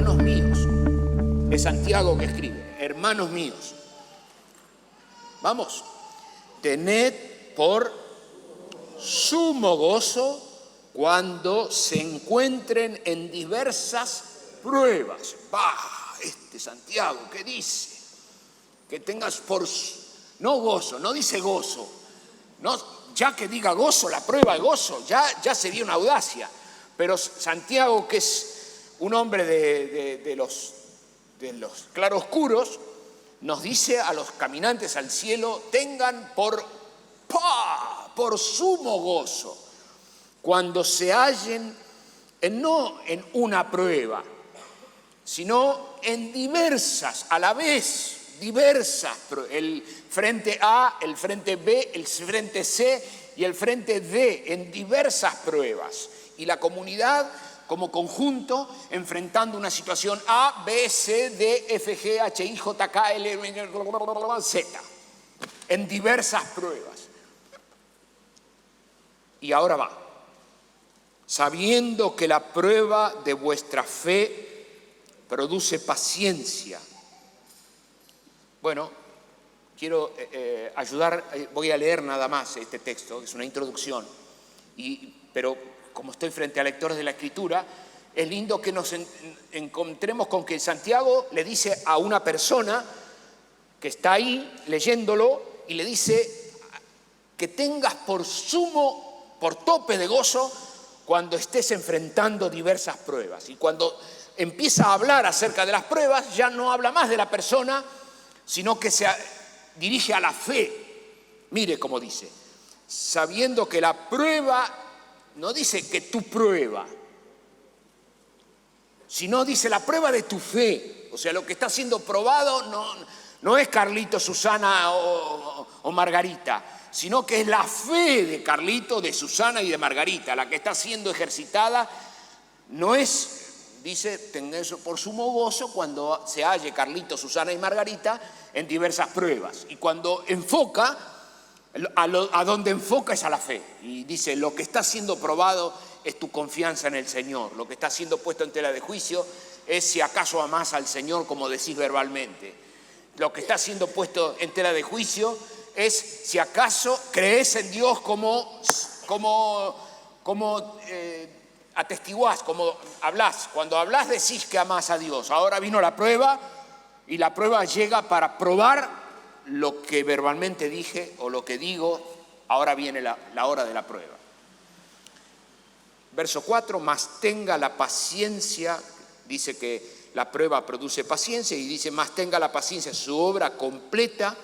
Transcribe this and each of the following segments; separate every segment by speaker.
Speaker 1: hermanos míos, es Santiago que escribe, hermanos míos, vamos, tened por sumo gozo cuando se encuentren en diversas pruebas. Este Santiago que dice que tengas por, no gozo, no dice gozo, no, ya que diga gozo, la prueba de gozo, ya sería una audacia, pero Santiago, que es un hombre de los claroscuros, nos dice a los caminantes al cielo, tengan por sumo gozo cuando se hallen no en una prueba, sino en diversas, a la vez, diversas, el frente A, el frente B, el frente C y el frente D, en diversas pruebas. Y la comunidad como conjunto enfrentando una situación A, B, C, D, F, G, H, I, J, K, L, Z, en diversas pruebas. Y ahora va, sabiendo que la prueba de vuestra fe produce paciencia. Bueno, quiero ayudar, voy a leer nada más este texto, es una introducción, pero como estoy frente a lectores de la Escritura, es lindo que nos encontremos con que Santiago le dice a una persona que está ahí leyéndolo y le dice que tengas por tope de gozo cuando estés enfrentando diversas pruebas. Y cuando empieza a hablar acerca de las pruebas, ya no habla más de la persona, sino que se dirige a la fe. Mire cómo dice, sabiendo que la prueba, no dice que tu prueba, sino dice la prueba de tu fe. O sea, lo que está siendo probado no es Carlito, Susana o Margarita, sino que es la fe de Carlito, de Susana y de Margarita, la que está siendo ejercitada. No es, dice, tengan eso por sumo gozo cuando se halle Carlito, Susana y Margarita en diversas pruebas. Y cuando enfoca, a donde enfoca es a la fe. Y dice, lo que está siendo probado es tu confianza en el Señor. Lo que está siendo puesto en tela de juicio es si acaso amás al Señor como decís verbalmente. Lo que está siendo puesto en tela de juicio es si acaso crees en Dios como atestiguás, como hablás. Cuando hablás decís que amás a Dios. Ahora vino la prueba y la prueba llega para probar lo que verbalmente dije o lo que digo. Ahora viene la hora de la prueba. Verso 4, mas tenga la paciencia, dice que la prueba produce paciencia y dice, mas tenga la paciencia su obra completa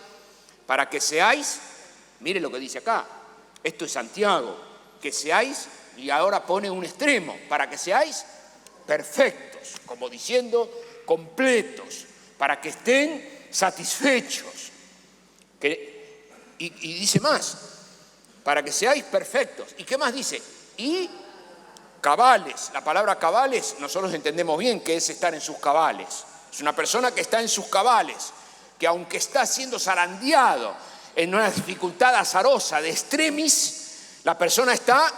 Speaker 1: para que seáis, mire lo que dice acá, esto es Santiago, que seáis, y ahora pone un extremo, para que seáis perfectos, como diciendo completos, para que estén satisfechos. Y dice más, para que seáis perfectos. ¿Y qué más dice? Y cabales. La palabra cabales nosotros entendemos bien que es estar en sus cabales. Es una persona que está en sus cabales, que aunque está siendo zarandeado en una dificultad azarosa de extremis, la persona está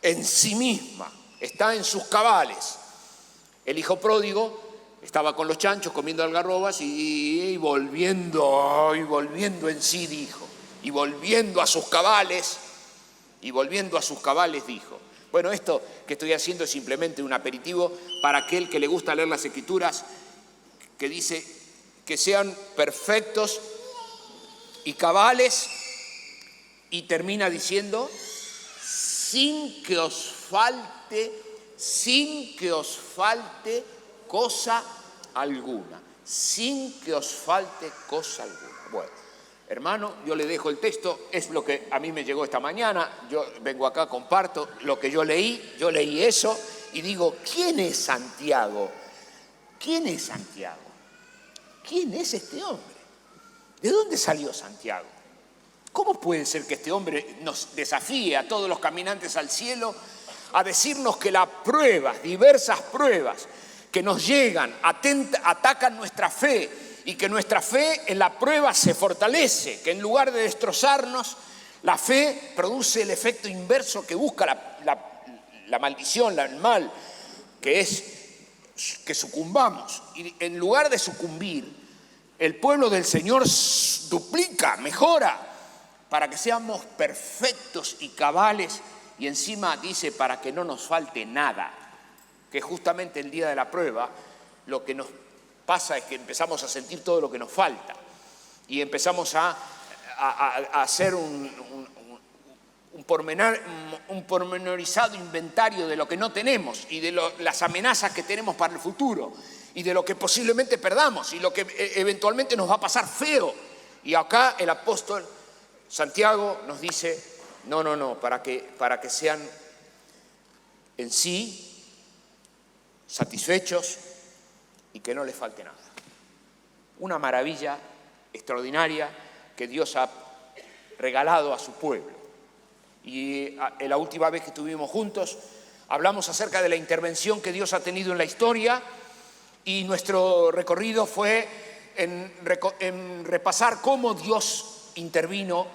Speaker 1: en sí misma, está en sus cabales. El hijo pródigo estaba con los chanchos comiendo algarrobas y volviendo en sí, dijo, y volviendo a sus cabales, dijo. Bueno, esto que estoy haciendo es simplemente un aperitivo para aquel que le gusta leer las Escrituras, que dice que sean perfectos y cabales, y termina diciendo, sin que os falte cosa alguna, sin que os falte cosa alguna. Bueno, hermano, yo le dejo el texto, es lo que a mí me llegó esta mañana, yo vengo acá, comparto lo que yo leí eso y digo, ¿quién es Santiago? ¿Quién es Santiago? ¿Quién es este hombre? ¿De dónde salió Santiago? ¿Cómo puede ser que este hombre nos desafíe a todos los caminantes al cielo a decirnos que las pruebas, diversas pruebas que nos llegan, atacan nuestra fe y que nuestra fe en la prueba se fortalece, que en lugar de destrozarnos, la fe produce el efecto inverso que busca la maldición, el mal, que es que sucumbamos. Y en lugar de sucumbir, el pueblo del Señor duplica, mejora, para que seamos perfectos y cabales. Y encima dice, para que no nos falte nada, que justamente el día de la prueba lo que nos pasa es que empezamos a sentir todo lo que nos falta y empezamos a hacer un pormenorizado inventario de lo que no tenemos y de las amenazas que tenemos para el futuro y de lo que posiblemente perdamos y lo que eventualmente nos va a pasar feo. Y acá el apóstol Santiago nos dice, no, para que sean en sí satisfechos y que no les falte nada. Una maravilla extraordinaria que Dios ha regalado a su pueblo. Y la última vez que estuvimos juntos hablamos acerca de la intervención que Dios ha tenido en la historia y nuestro recorrido fue en repasar cómo Dios intervino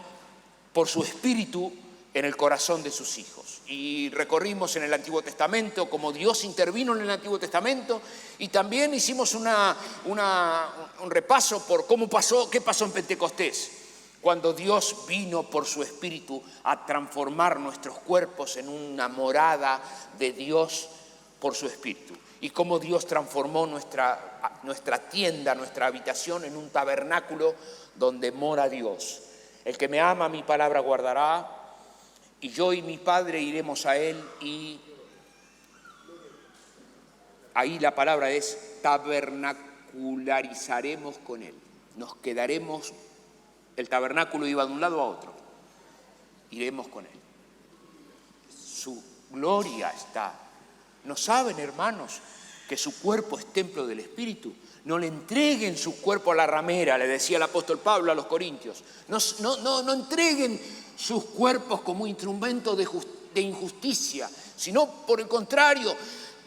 Speaker 1: por su espíritu en el corazón de sus hijos. Y recorrimos en el Antiguo Testamento cómo Dios intervino en el Antiguo Testamento y también hicimos un repaso por qué pasó en Pentecostés, cuando Dios vino por su espíritu a transformar nuestros cuerpos en una morada de Dios por su espíritu. Y cómo Dios transformó nuestra tienda, nuestra habitación en un tabernáculo donde mora Dios. El que me ama, mi palabra guardará, y yo y mi Padre iremos a él, y ahí la palabra es tabernacularizaremos con él. Nos quedaremos, el tabernáculo iba de un lado a otro, iremos con él. Su gloria está. ¿No saben, hermanos, que su cuerpo es templo del Espíritu? No le entreguen su cuerpo a la ramera, le decía el apóstol Pablo a los corintios. No entreguen sus cuerpos como instrumento de injusticia, sino por el contrario,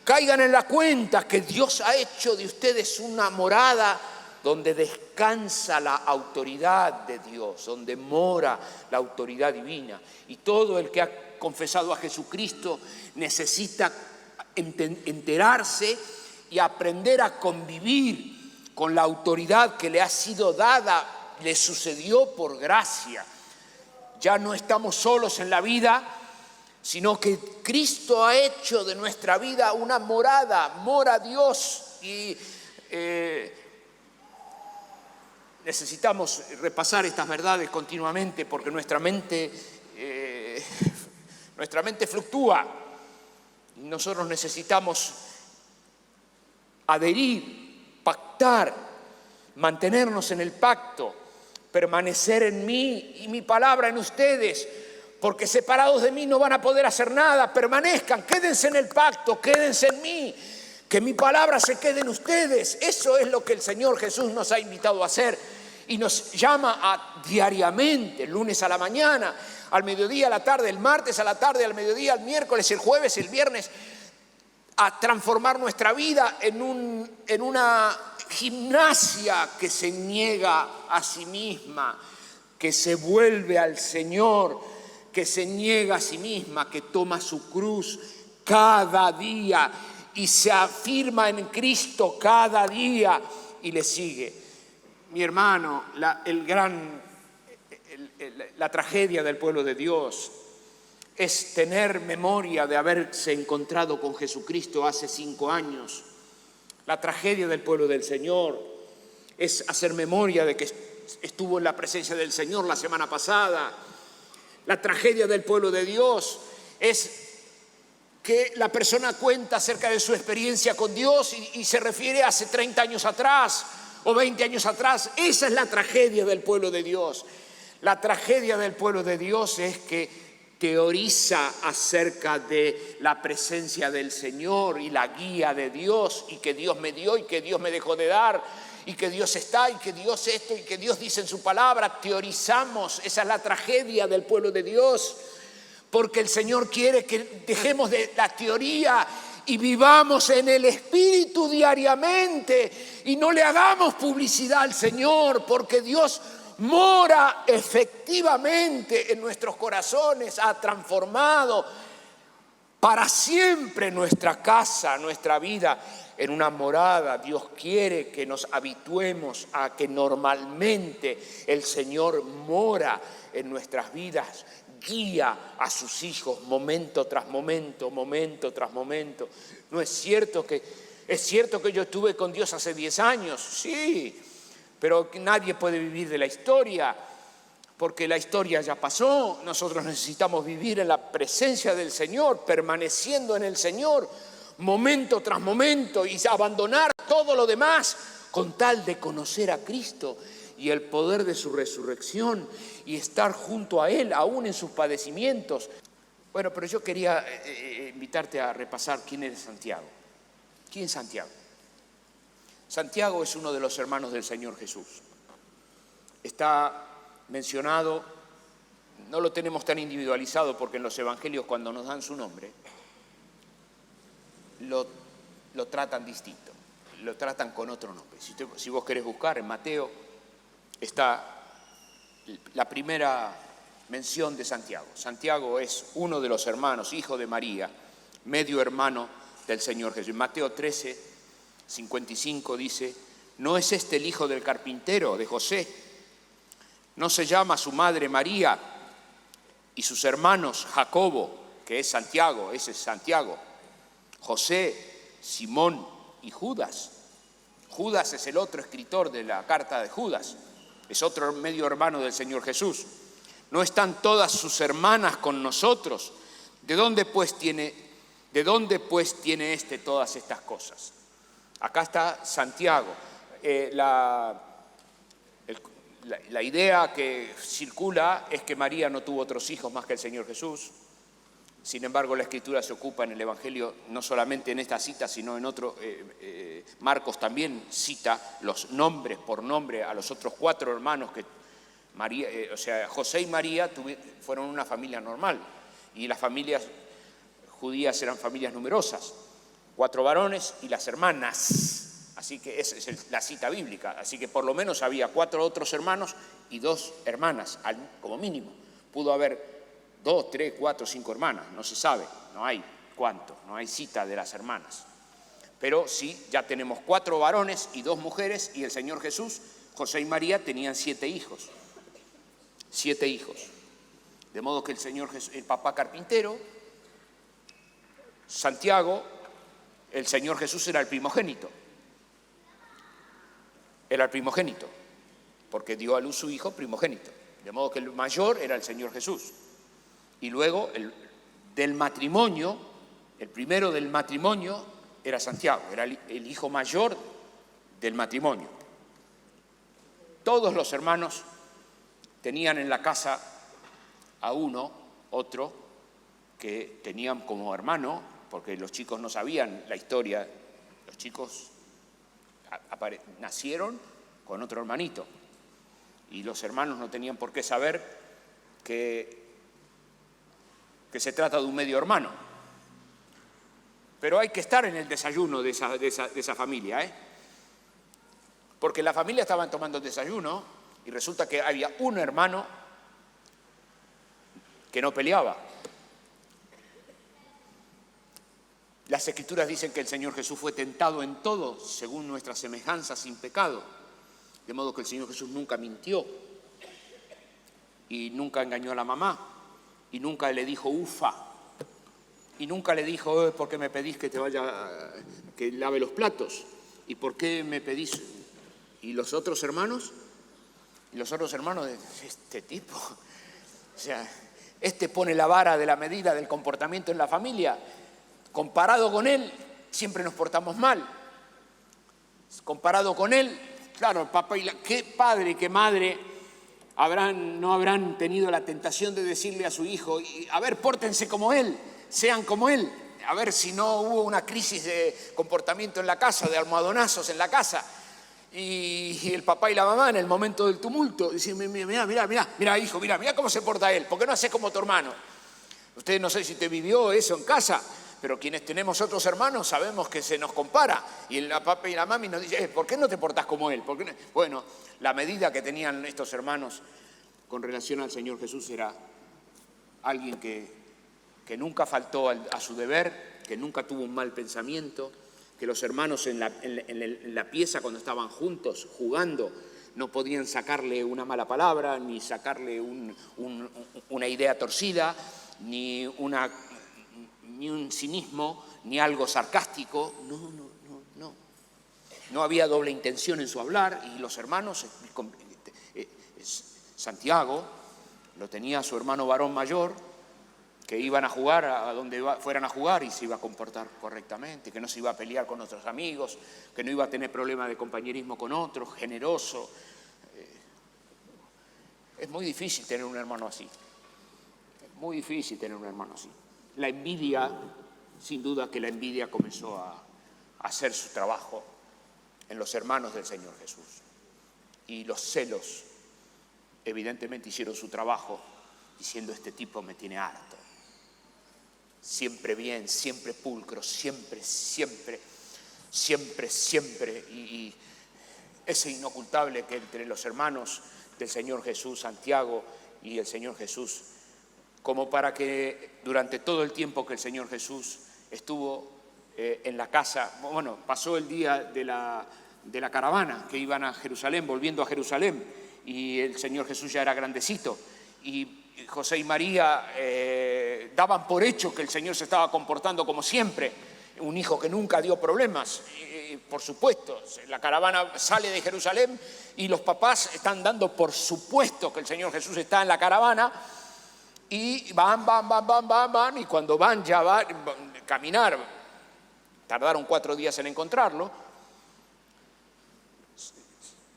Speaker 1: caigan en la cuenta que Dios ha hecho de ustedes una morada donde descansa la autoridad de Dios, donde mora la autoridad divina. Y todo el que ha confesado a Jesucristo necesita enterarse y aprender a convivir con la autoridad que le ha sido dada, le sucedió por gracia. Ya no estamos solos en la vida, sino que Cristo ha hecho de nuestra vida una morada, mora Dios. Y necesitamos repasar estas verdades continuamente porque nuestra mente fluctúa. Nosotros necesitamos adherir, pactar, mantenernos en el pacto, permanecer en mí y mi palabra en ustedes, porque separados de mí no van a poder hacer nada. Permanezcan, quédense en el pacto, quédense en mí, que mi palabra se quede en ustedes. Eso es lo que el Señor Jesús nos ha invitado a hacer y nos llama diariamente, el lunes a la mañana, al mediodía, a la tarde, el martes a la tarde, al mediodía, el miércoles, el jueves, el viernes, a transformar nuestra vida en una gimnasia que se niega a sí misma, que se vuelve al Señor, que se niega a sí misma, que toma su cruz cada día y se afirma en Cristo cada día y le sigue. Mi hermano, la tragedia del pueblo de Dios es tener memoria de haberse encontrado con Jesucristo hace 5 años. La tragedia del pueblo del Señor es hacer memoria de que estuvo en la presencia del Señor la semana pasada. La tragedia del pueblo de Dios es que la persona cuenta acerca de su experiencia con Dios y se refiere a hace 30 años atrás o 20 años atrás. Esa es la tragedia del pueblo de Dios. La tragedia del pueblo de Dios es que teoriza acerca de la presencia del Señor y la guía de Dios, y que Dios me dio y que Dios me dejó de dar, y que Dios está y que Dios esto y que Dios dice en su palabra. Teorizamos. Esa es la tragedia del pueblo de Dios, porque el Señor quiere que dejemos de la teoría y vivamos en el Espíritu diariamente y no le hagamos publicidad al Señor, porque Dios mora efectivamente en nuestros corazones, ha transformado para siempre nuestra casa, nuestra vida. en una morada. Dios quiere que nos habituemos a que normalmente el Señor mora en nuestras vidas, guía a sus hijos momento tras momento, momento tras momento. ¿No es cierto que yo estuve con Dios hace 10 años? Sí, pero nadie puede vivir de la historia, porque la historia ya pasó. Nosotros necesitamos vivir en la presencia del Señor, permaneciendo en el Señor, momento tras momento, y abandonar todo lo demás con tal de conocer a Cristo y el poder de su resurrección y estar junto a Él, aún en sus padecimientos. Bueno, pero yo quería invitarte a repasar quién es Santiago. ¿Quién es Santiago? Santiago es uno de los hermanos del Señor Jesús. Está mencionado, no lo tenemos tan individualizado porque en los evangelios cuando nos dan su nombre, lo tratan distinto, lo tratan con otro nombre. Si vos querés buscar en Mateo, está la primera mención de Santiago. Santiago es uno de los hermanos, hijo de María, medio hermano del Señor Jesús. En Mateo 13, 55 dice: ¿no es este el hijo del carpintero, de José? ¿No se llama su madre María y sus hermanos Jacobo, que es Santiago, ese es Santiago, José, Simón y Judas? Judas es el otro escritor de la carta de Judas, es otro medio hermano del Señor Jesús. ¿No están todas sus hermanas con nosotros? ¿De dónde pues tiene todas estas cosas? Acá está Santiago. La idea que circula es que María no tuvo otros hijos más que el Señor Jesús. Sin embargo, la Escritura se ocupa en el Evangelio, no solamente en esta cita, sino en otro. Marcos también cita los nombres por nombre a los otros 4 hermanos que María, José y María fueron una familia normal, y las familias judías eran familias numerosas, 4 varones y las hermanas. Así que esa es la cita bíblica. Así que por lo menos había 4 otros hermanos y 2 hermanas, como mínimo. Pudo haber 2, 3, 4, 5 hermanas, no se sabe, no hay cuánto, no hay cita de las hermanas. Pero sí, ya tenemos 4 varones y 2 mujeres, y el Señor Jesús, José y María tenían 7 hijos. 7 hijos. De modo que el Señor Jesús, el papá carpintero, Santiago, el Señor Jesús era el primogénito. Era el primogénito, porque dio a luz su hijo primogénito. De modo que el mayor era el Señor Jesús. Y luego del matrimonio, el primero del matrimonio era Santiago, era el hijo mayor del matrimonio. Todos los hermanos tenían en la casa a otro, que tenían como hermano, porque los chicos no sabían la historia. Los chicos nacieron con otro hermanito, y los hermanos no tenían por qué saber que se trata de un medio hermano. Pero hay que estar en el desayuno de esa familia, porque la familia estaban tomando desayuno y resulta que había un hermano que no peleaba. Las Escrituras dicen que el Señor Jesús fue tentado en todo según nuestra semejanza, sin pecado. De modo que el Señor Jesús nunca mintió y nunca engañó a la mamá y nunca le dijo ufa y nunca le dijo ¿por qué me pedís que que lave los platos? ¿Y por qué me pedís? ¿Y los otros hermanos? Y los otros hermanos de este tipo, o sea, este pone la vara de la medida del comportamiento en la familia. Comparado con él, siempre nos portamos mal. Comparado con él, claro, papá qué padre y qué madre no habrán tenido la tentación de decirle a su hijo, a ver, pórtense como él, sean como él, a ver si no hubo una crisis de comportamiento en la casa, de almohadonazos en la casa. Y el papá y la mamá en el momento del tumulto dicen, mira hijo, mira cómo se porta él, ¿por qué no haces como tu hermano? Usted no sé si te vivió eso en casa, pero quienes tenemos otros hermanos sabemos que se nos compara. Y el papá y la mami nos dicen, ¿por qué no te portás como él? ¿Por qué no? Bueno, la medida que tenían estos hermanos con relación al Señor Jesús era alguien que nunca faltó a su deber, que nunca tuvo un mal pensamiento, que los hermanos en la pieza cuando estaban juntos jugando no podían sacarle una mala palabra, ni sacarle una idea torcida, ni un cinismo, ni algo sarcástico. No. No había doble intención en su hablar, y los hermanos, Santiago lo tenía su hermano varón mayor, que iban a jugar a donde fueran a jugar y se iba a comportar correctamente, que no se iba a pelear con otros amigos, que no iba a tener problemas de compañerismo con otros, generoso. Es muy difícil tener un hermano así. Es muy difícil tener un hermano así. La envidia, sin duda que la envidia comenzó a hacer su trabajo en los hermanos del Señor Jesús. Y los celos, evidentemente, hicieron su trabajo diciendo: este tipo me tiene harto. Siempre bien, siempre pulcro, siempre. Y es inocultable que entre los hermanos del Señor Jesús, Santiago y el Señor Jesús, como para que durante todo el tiempo que el Señor Jesús estuvo en la casa, bueno, pasó el día de la caravana que iban a Jerusalén, volviendo a Jerusalén, y el Señor Jesús ya era grandecito, y José y María daban por hecho que el Señor se estaba comportando como siempre, un hijo que nunca dio problemas. Por supuesto, la caravana sale de Jerusalén y los papás están dando por supuesto que el Señor Jesús está en la caravana, y van, y cuando van a caminar, tardaron 4 días en encontrarlo.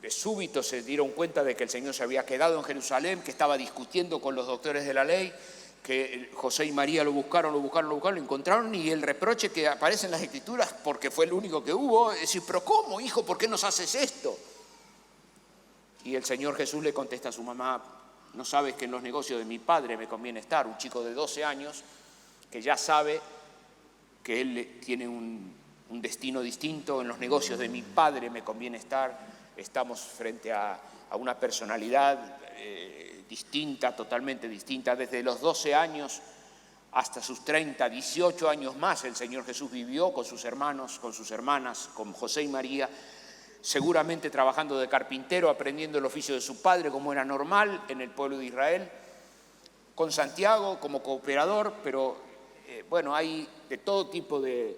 Speaker 1: De súbito se dieron cuenta de que el Señor se había quedado en Jerusalén, que estaba discutiendo con los doctores de la ley, que José y María lo buscaron, lo encontraron, y el reproche que aparece en las Escrituras, porque fue el único que hubo, es decir: pero ¿cómo, hijo? ¿Por qué nos haces esto? Y el Señor Jesús le contesta a su mamá: ¿no sabes que en los negocios de mi padre me conviene estar? Un chico de 12 años que ya sabe que él tiene un destino distinto. En los negocios de mi padre me conviene estar. Estamos frente a una personalidad distinta, totalmente distinta. Desde los 12 años hasta sus 30, 18 años más, el Señor Jesús vivió con sus hermanos, con sus hermanas, con José y María, seguramente trabajando de carpintero, aprendiendo el oficio de su padre, como era normal en el pueblo de Israel, con Santiago como cooperador, pero bueno, hay de todo tipo de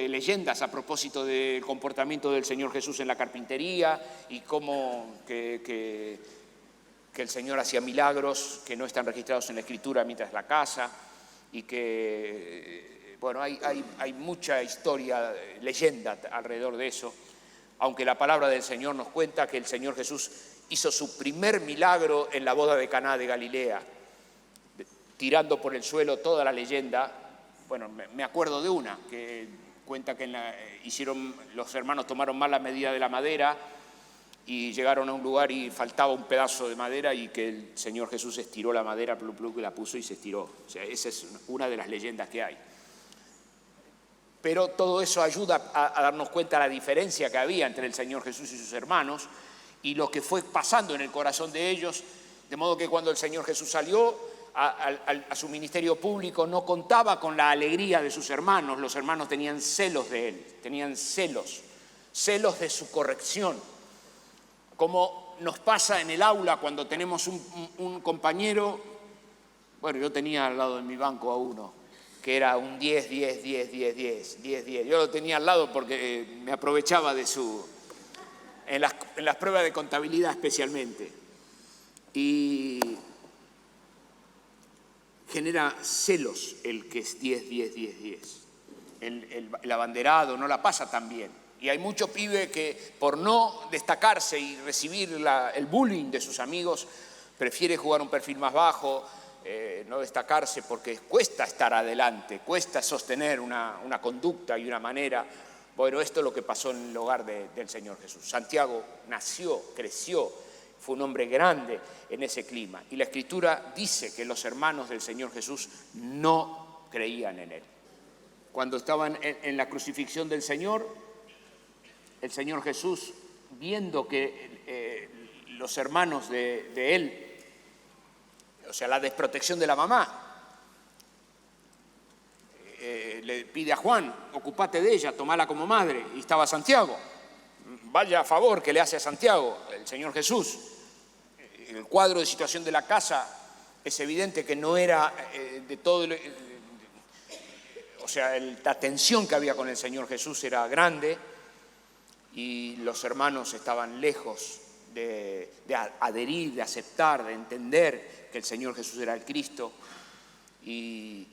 Speaker 1: leyendas a propósito del comportamiento del Señor Jesús en la carpintería, y cómo que el Señor hacía milagros que no están registrados en la Escritura mientras la casa, y que, bueno, hay mucha historia, leyenda alrededor de eso, aunque la palabra del Señor nos cuenta que el Señor Jesús hizo su primer milagro en la boda de Caná de Galilea, tirando por el suelo toda la leyenda. Bueno, me acuerdo de una que cuenta que los hermanos tomaron mal la medida de la madera y llegaron a un lugar y faltaba un pedazo de madera, y que el Señor Jesús estiró la madera, y la puso y se estiró. O sea, esa es una de las leyendas que hay. Pero todo eso ayuda a darnos cuenta de la diferencia que había entre el Señor Jesús y sus hermanos y lo que fue pasando en el corazón de ellos, de modo que cuando el Señor Jesús salió a su ministerio público no contaba con la alegría de sus hermanos. Los hermanos tenían celos de él, tenían celos de su corrección, como nos pasa en el aula cuando tenemos un compañero. Bueno, yo tenía al lado de mi banco a uno que era un 10. Yo lo tenía al lado porque me aprovechaba de en las pruebas de contabilidad especialmente, y genera celos el que es 10. El abanderado no la pasa tan bien. Y hay muchos pibes que, por no destacarse y recibir el bullying de sus amigos, prefiere jugar un perfil más bajo, no destacarse, porque cuesta estar adelante, cuesta sostener una conducta y una manera. Bueno, esto es lo que pasó en el hogar del Señor Jesús. Santiago nació, creció, fue un hombre grande en ese clima. Y la Escritura dice que los hermanos del Señor Jesús no creían en él. Cuando estaban en la crucifixión del Señor, el Señor Jesús, viendo que los hermanos de él, o sea, la desprotección de la mamá, le pide a Juan, ocupate de ella, tomala como madre, y estaba Santiago. Vaya favor que le hace a Santiago el Señor Jesús. El cuadro de situación de la casa es evidente que no era de todo, o sea, la tensión que había con el Señor Jesús era grande y los hermanos estaban lejos de adherir, de aceptar, de entender que el Señor Jesús era el Cristo, y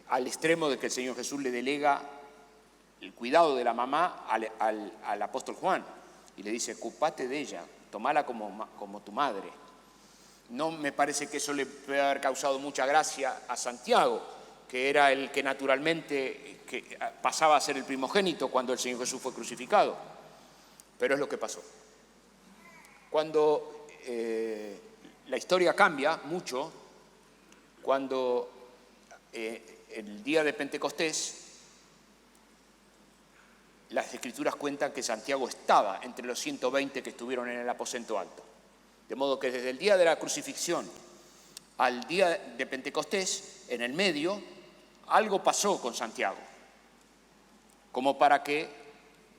Speaker 1: al extremo de que el Señor Jesús le delega el cuidado de la mamá al apóstol Juan y le dice, ocupate de ella, tomala como tu madre. No me parece que eso le pueda haber causado mucha gracia a Santiago, que era el que naturalmente pasaba a ser el primogénito cuando el Señor Jesús fue crucificado, pero es lo que pasó. Cuando la historia cambia mucho, cuando el día de Pentecostés, las Escrituras cuentan que Santiago estaba entre los 120 que estuvieron en el aposento alto. De modo que desde el día de la crucifixión al día de Pentecostés, en el medio, algo pasó con Santiago, como para que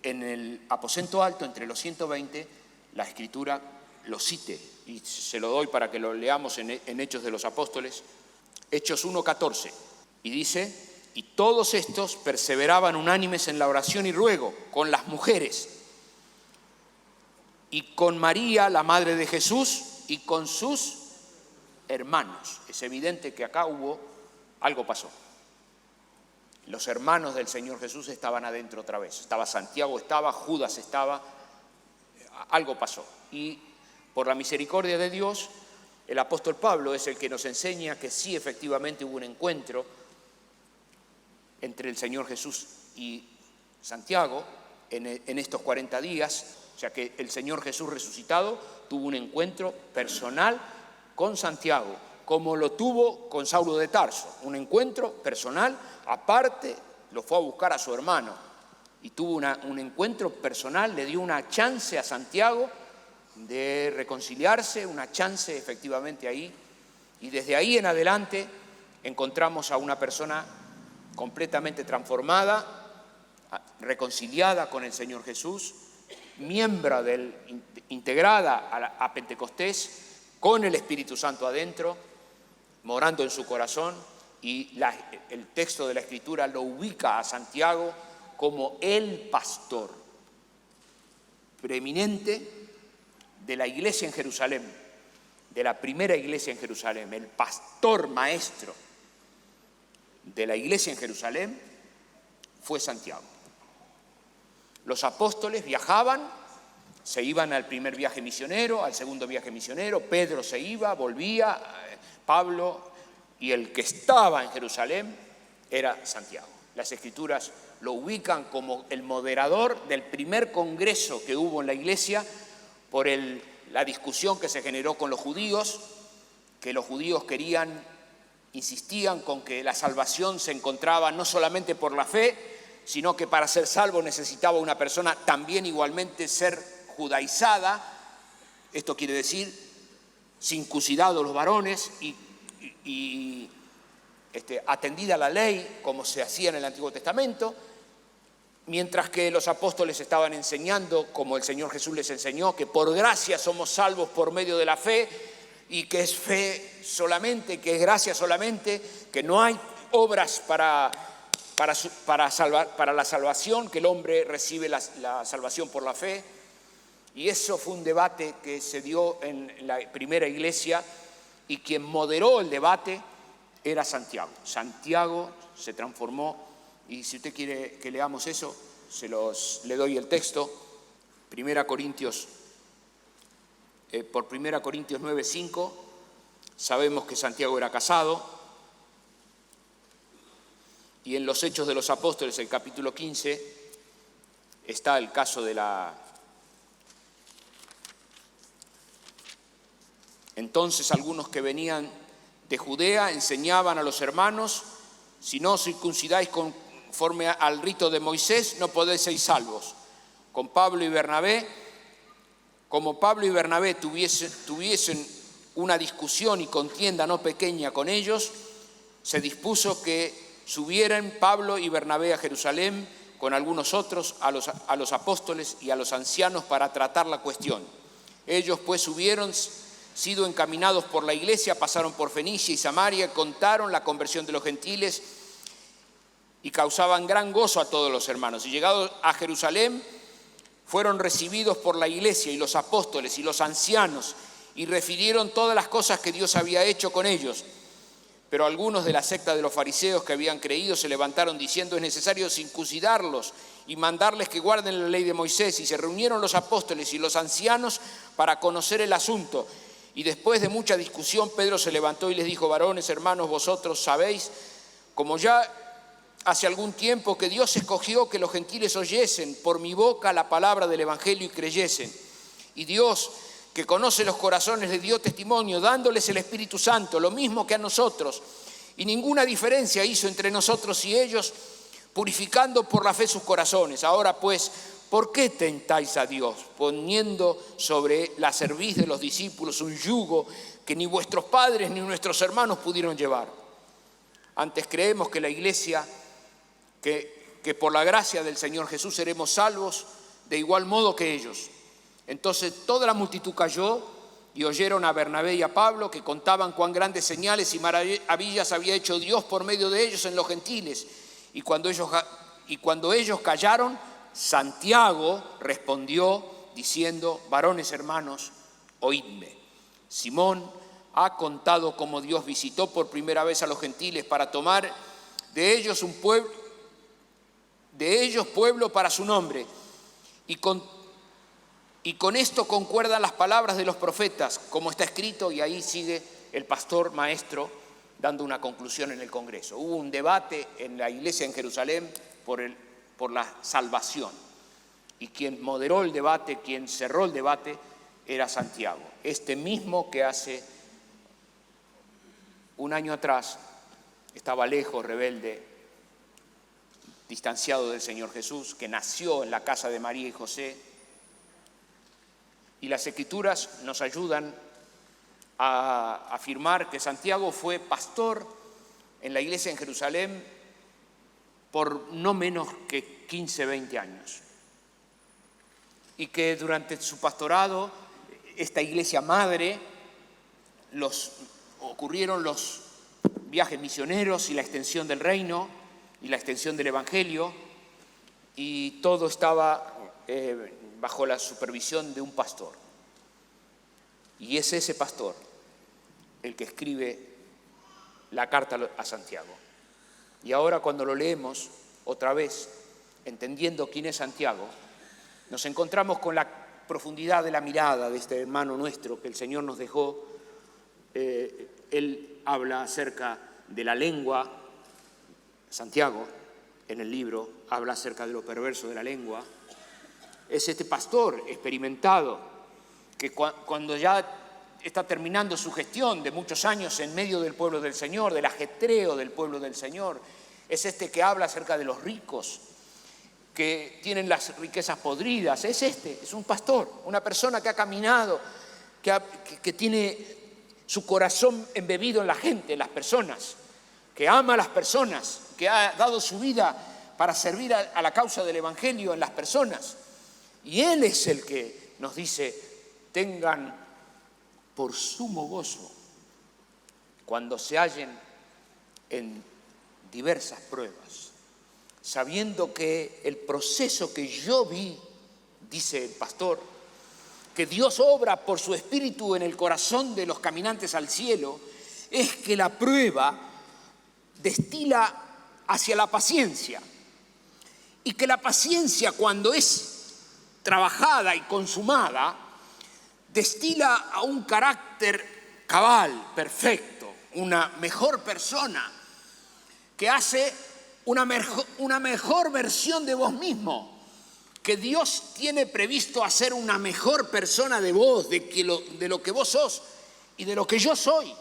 Speaker 1: en el aposento alto, entre los 120, la Escritura lo cite, y se lo doy para que lo leamos en Hechos de los Apóstoles, Hechos 1:14, y dice, y todos estos perseveraban unánimes en la oración y ruego con las mujeres, y con María, la madre de Jesús, y con sus hermanos. Es evidente que acá algo pasó. Los hermanos del Señor Jesús estaban adentro otra vez. Estaba Santiago, estaba Judas, estaba. Algo pasó. Y por la misericordia de Dios, el apóstol Pablo es el que nos enseña que sí, efectivamente hubo un encuentro entre el Señor Jesús y Santiago en estos 40 días. O sea que el Señor Jesús resucitado tuvo un encuentro personal con Santiago, como lo tuvo con Saulo de Tarso. Un encuentro personal, aparte lo fue a buscar a su hermano y tuvo un encuentro personal, le dio una chance a Santiago de reconciliarse, una chance efectivamente ahí. Y desde ahí en adelante encontramos a una persona completamente transformada, reconciliada con el Señor Jesús, miembro integrada a Pentecostés, con el Espíritu Santo adentro, morando en su corazón, y el texto de la Escritura lo ubica a Santiago como el pastor preeminente de la iglesia en Jerusalén, de la primera iglesia en Jerusalén. El pastor maestro de la iglesia en Jerusalén fue Santiago. Los apóstoles viajaban, se iban al primer viaje misionero, al segundo viaje misionero, Pedro se iba, volvía, Pablo, y el que estaba en Jerusalén era Santiago. Las Escrituras lo ubican como el moderador del primer congreso que hubo en la iglesia por la discusión que se generó con los judíos, que los judíos insistían con que la salvación se encontraba no solamente por la fe, sino que para ser salvo necesitaba una persona también igualmente ser judaizada, esto quiere decir circuncidados los varones y atendida la ley como se hacía en el Antiguo Testamento, mientras que los apóstoles estaban enseñando, como el Señor Jesús les enseñó, que por gracia somos salvos por medio de la fe, y que es fe solamente, que es gracia solamente, que no hay obras para la salvación, que el hombre recibe la salvación por la fe. Y eso fue un debate que se dio en la primera iglesia, y quien moderó el debate era Santiago. Santiago se transformó, y si usted quiere que leamos eso, le doy el texto, por 1 Corintios 9:5, sabemos que Santiago era casado, y en los Hechos de los Apóstoles, el capítulo 15, está el caso de Entonces algunos que venían de Judea enseñaban a los hermanos, si no os circuncidáis conforme al rito de Moisés, no podéis ser salvos. Como Pablo y Bernabé tuviesen una discusión y contienda no pequeña con ellos, se dispuso que subieran Pablo y Bernabé a Jerusalén con algunos otros a los apóstoles y a los ancianos para tratar la cuestión. Ellos pues subieron, sido encaminados por la iglesia, pasaron por Fenicia y Samaria, contaron la conversión de los gentiles y causaban gran gozo a todos los hermanos. Y llegados a Jerusalén, fueron recibidos por la iglesia y los apóstoles y los ancianos y refirieron todas las cosas que Dios había hecho con ellos. Pero algunos de la secta de los fariseos que habían creído se levantaron diciendo: es necesario circuncidarlos y mandarles que guarden la ley de Moisés. Y se reunieron los apóstoles y los ancianos para conocer el asunto. Y después de mucha discusión, Pedro se levantó y les dijo: varones, hermanos, vosotros sabéis, como ya hace algún tiempo, que Dios escogió que los gentiles oyesen por mi boca la palabra del evangelio y creyesen. Y Dios, que conoce los corazones, les dio testimonio, dándoles el Espíritu Santo, lo mismo que a nosotros. Y ninguna diferencia hizo entre nosotros y ellos, purificando por la fe sus corazones. Ahora pues, ¿por qué tentáis a Dios, poniendo sobre la cerviz de los discípulos un yugo que ni vuestros padres ni nuestros hermanos pudieron llevar? Antes creemos que la iglesia, que por la gracia del Señor Jesús seremos salvos de igual modo que ellos. Entonces toda la multitud cayó y oyeron a Bernabé y a Pablo, que contaban cuán grandes señales y maravillas había hecho Dios por medio de ellos en los gentiles. Y cuando ellos callaron, Santiago respondió diciendo: varones hermanos, oídme. Simón ha contado cómo Dios visitó por primera vez a los gentiles para tomar de ellos pueblo para su nombre. Y con esto concuerdan las palabras de los profetas, como está escrito, y ahí sigue el pastor maestro dando una conclusión en el Congreso. Hubo un debate en la iglesia en Jerusalén por la salvación, y quien moderó el debate, quien cerró el debate, era Santiago, este mismo que hace un año atrás estaba lejos, rebelde, distanciado del Señor Jesús, que nació en la casa de María y José. Y las Escrituras nos ayudan a afirmar que Santiago fue pastor en la iglesia en Jerusalén por no menos que 15, 20 años. Y que durante su pastorado, esta iglesia madre, ocurrieron los viajes misioneros y la extensión del reino y la extensión del evangelio, y todo estaba bajo la supervisión de un pastor. Y es ese pastor el que escribe la carta a Santiago. Y ahora, cuando lo leemos otra vez, entendiendo quién es Santiago, nos encontramos con la profundidad de la mirada de este hermano nuestro que el Señor nos dejó. Él habla acerca de la lengua. Santiago, en el libro, habla acerca de lo perverso de la lengua. Es este pastor experimentado que cuando ya está terminando su gestión de muchos años en medio del pueblo del Señor, del ajetreo del pueblo del Señor, es este que habla acerca de los ricos que tienen las riquezas podridas. Es un pastor, una persona que ha caminado, que tiene su corazón embebido en la gente, en las personas, que ama a las personas, que ha dado su vida para servir a la causa del evangelio en las personas. Y Él es el que nos dice: tengan por sumo gozo cuando se hallen en diversas pruebas, sabiendo que el proceso que yo vi, dice el pastor, que Dios obra por su espíritu en el corazón de los caminantes al cielo, es que la prueba destila hacia la paciencia, y que la paciencia, cuando es trabajada y consumada, destila a un carácter cabal, perfecto, una mejor persona, que hace una mejor versión de vos mismo, que Dios tiene previsto hacer una mejor persona de vos, de lo que vos sos y de lo que yo soy,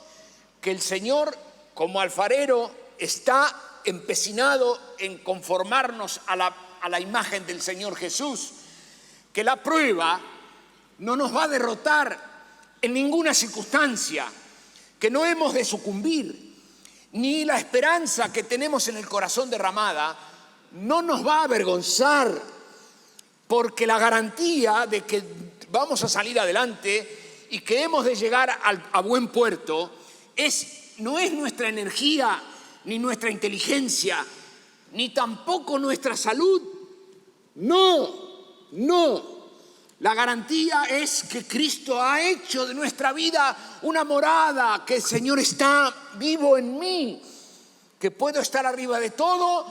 Speaker 1: que el Señor, como alfarero, está empecinado en conformarnos a la imagen del Señor Jesús, que la prueba no nos va a derrotar en ninguna circunstancia, que no hemos de sucumbir, ni la esperanza que tenemos en el corazón derramada no nos va a avergonzar, porque la garantía de que vamos a salir adelante y que hemos de llegar a buen puerto no es nuestra energía, ni nuestra inteligencia, ni tampoco nuestra salud. No. La garantía es que Cristo ha hecho de nuestra vida una morada, que el Señor está vivo en mí, que puedo estar arriba de todo,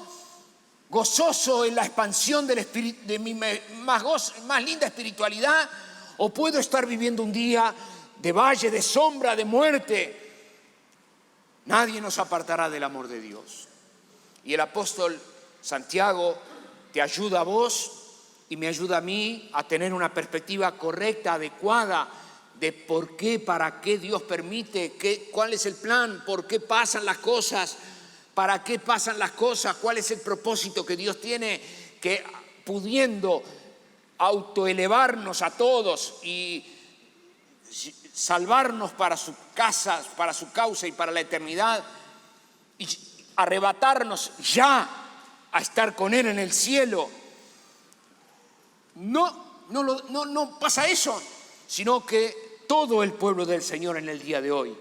Speaker 1: gozoso en la expansión de mi más linda espiritualidad, o puedo estar viviendo un día de valle, de sombra, de muerte. Nadie nos apartará del amor de Dios. Y el apóstol Santiago te ayuda a vos y me ayuda a mí a tener una perspectiva correcta, adecuada, de por qué, para qué Dios permite, cuál es el plan, por qué pasan las cosas, para qué pasan las cosas, cuál es el propósito que Dios tiene, que pudiendo autoelevarnos a todos y salvarnos para su casa, para su causa y para la eternidad, y arrebatarnos ya a estar con Él en el cielo. No pasa eso, sino que todo el pueblo del Señor en el día de hoy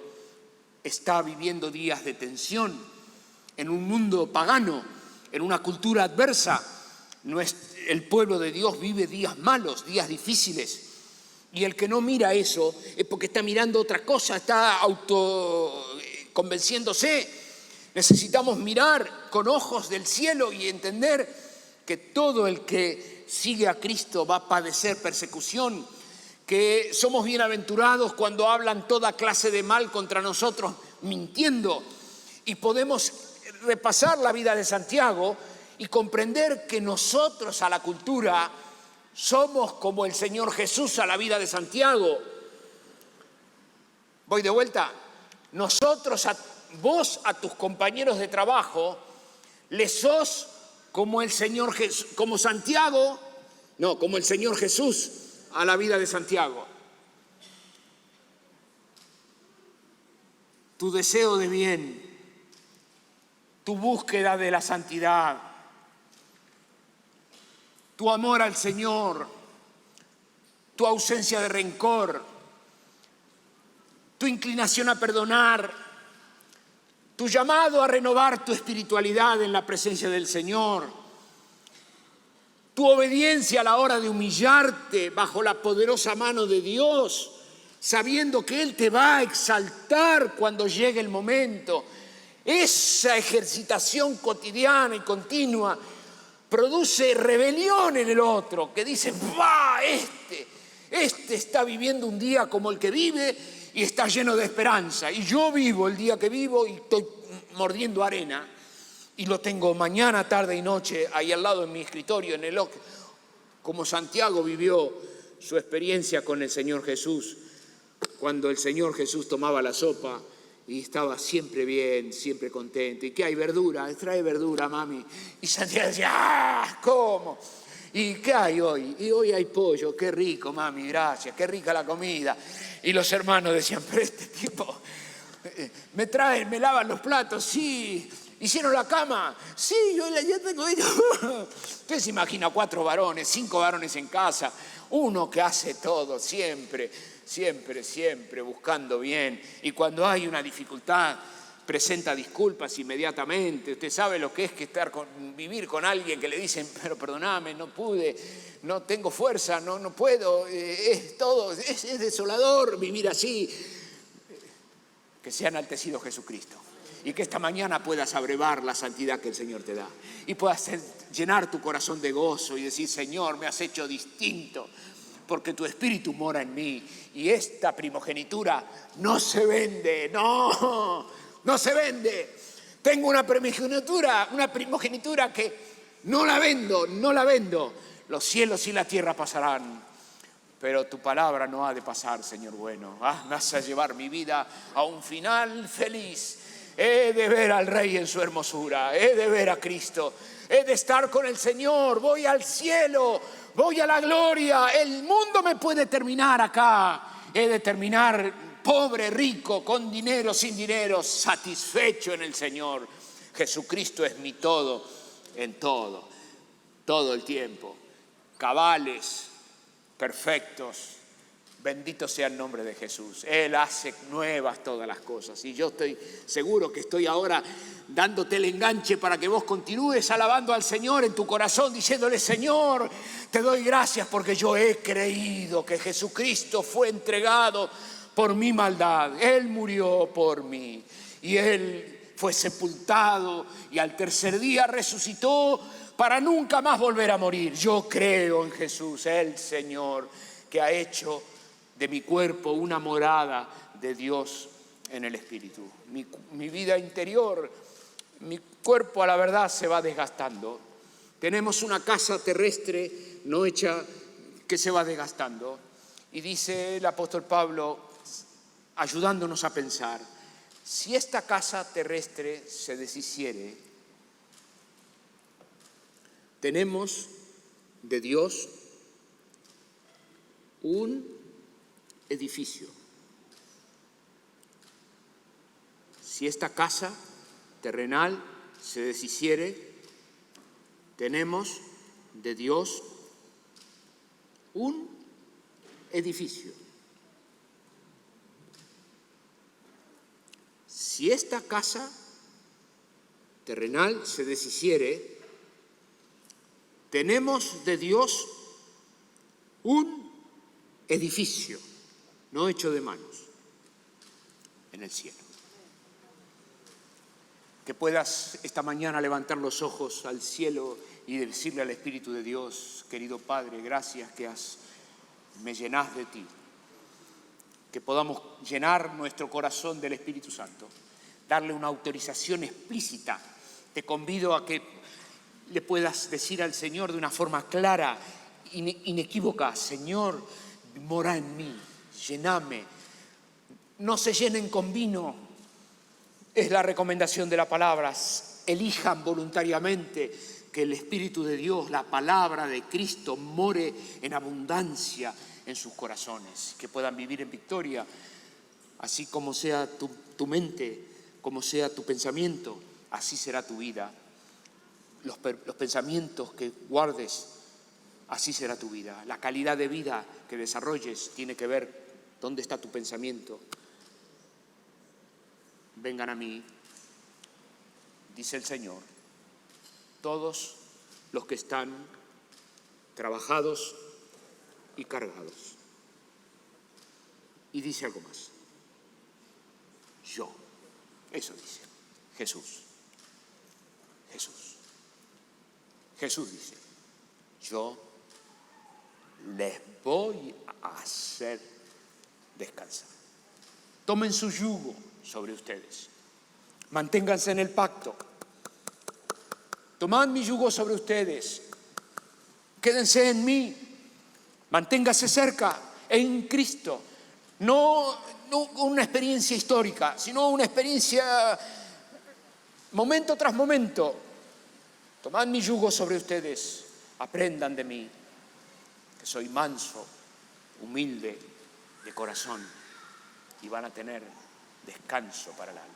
Speaker 1: está viviendo días de tensión en un mundo pagano, en una cultura adversa. El pueblo de Dios vive días malos, días difíciles. Y el que no mira eso es porque está mirando otra cosa, está autoconvenciéndose. Necesitamos mirar con ojos del cielo y entender que todo el que sigue a Cristo va a padecer persecución, que somos bienaventurados cuando hablan toda clase de mal contra nosotros, mintiendo. Y podemos repasar la vida de Santiago y comprender que nosotros a la cultura somos como el Señor Jesús a la vida de Santiago. Voy de vuelta. Vos a tus compañeros de trabajo les sos como el Señor Jesús, como el Señor Jesús a la vida de Santiago. Tu deseo de bien, tu búsqueda de la santidad, tu amor al Señor, tu ausencia de rencor, tu inclinación a perdonar, tu llamado a renovar tu espiritualidad en la presencia del Señor, tu obediencia a la hora de humillarte bajo la poderosa mano de Dios, sabiendo que Él te va a exaltar cuando llegue el momento. Esa ejercitación cotidiana y continua produce rebelión en el otro, que dice, este está viviendo un día como el que vive y está lleno de esperanza. Y yo vivo el día que vivo y estoy mordiendo arena y lo tengo mañana, tarde y noche ahí al lado en mi escritorio, como Santiago vivió su experiencia con el Señor Jesús, cuando el Señor Jesús tomaba la sopa y estaba siempre bien, siempre contento. ¿Y qué hay? Verdura, trae verdura, mami. Y Santiago decía, ¿cómo? ¿Y qué hay hoy? Y hoy hay pollo, qué rico, mami, gracias, qué rica la comida. Y los hermanos decían, pero este tipo, me lavan los platos, sí. ¿Hicieron la cama? Sí, yo ya tengo ellos. Usted se imagina 4 varones, 5 varones en casa, uno que hace todo siempre buscando bien. Y cuando hay una dificultad, presenta disculpas inmediatamente. Usted sabe lo que es que vivir con alguien que le dicen, pero perdóname, no pude, no tengo fuerza, no puedo, es desolador vivir así. Que sea enaltecido Jesucristo. Y que esta mañana puedas abrevar la santidad que el Señor te da. Y puedas llenar tu corazón de gozo y decir, Señor, me has hecho distinto, porque tu espíritu mora en mí. Y esta primogenitura no se vende, no se vende. Tengo una primogenitura que no la vendo. Los cielos y la tierra pasarán, pero tu palabra no ha de pasar, Señor bueno. Vas a llevar mi vida a un final feliz. He de ver al Rey en su hermosura, he de ver a Cristo, he de estar con el Señor, voy al cielo, voy a la gloria. El mundo me puede terminar acá, he de terminar pobre, rico, con dinero, sin dinero, satisfecho en el Señor. Jesucristo es mi todo en todo, todo el tiempo. Cabales, perfectos. Bendito sea el nombre de Jesús. Él hace nuevas todas las cosas. Y yo estoy seguro que estoy ahora dándote el enganche para que vos continúes alabando al Señor en tu corazón, diciéndole: Señor, te doy gracias porque yo he creído que Jesucristo fue entregado por mi maldad. Él murió por mí y Él fue sepultado y al tercer día resucitó para nunca más volver a morir. Yo creo en Jesús, el Señor, que ha hecho de mi cuerpo una morada de Dios en el Espíritu. Mi vida interior, mi cuerpo a la verdad se va desgastando. Tenemos una casa terrestre no hecha que se va desgastando. Y dice el apóstol Pablo, ayudándonos a pensar, si esta casa terrestre se deshiciere, tenemos de Dios un edificio. Si esta casa terrenal se deshiciere, tenemos de Dios un edificio. Si esta casa terrenal se deshiciere, tenemos de Dios un edificio, no hecho de manos, en el cielo. Que puedas esta mañana levantar los ojos al cielo y decirle al Espíritu de Dios: querido Padre, gracias que me llenás de ti. Que podamos llenar nuestro corazón del Espíritu Santo, darle una autorización explícita. Te convido a que le puedas decir al Señor de una forma clara, inequívoca: Señor, mora en mí, lléname. No se llenen con vino, es la recomendación de la palabra. Elijan voluntariamente que el Espíritu de Dios, la palabra de Cristo, more en abundancia en sus corazones, que puedan vivir en victoria, así como sea tu mente, como sea tu pensamiento, así será tu vida. Los pensamientos que guardes, así será tu vida. La calidad de vida que desarrolles tiene que ver dónde está tu pensamiento. Vengan a mí, dice el Señor, todos los que están trabajados y cargados. Y dice algo más. Yo, eso dice Jesús. Jesús dice: yo les voy a hacer descansar. Tomen su yugo sobre ustedes. Manténganse en el pacto. Tomad mi yugo sobre ustedes. Quédense en mí. Manténgase cerca en Cristo. No una experiencia histórica, sino una experiencia momento tras momento. Tomad mi yugo sobre ustedes. Aprendan de mí, que soy manso, humilde de corazón, y van a tener descanso para el alma.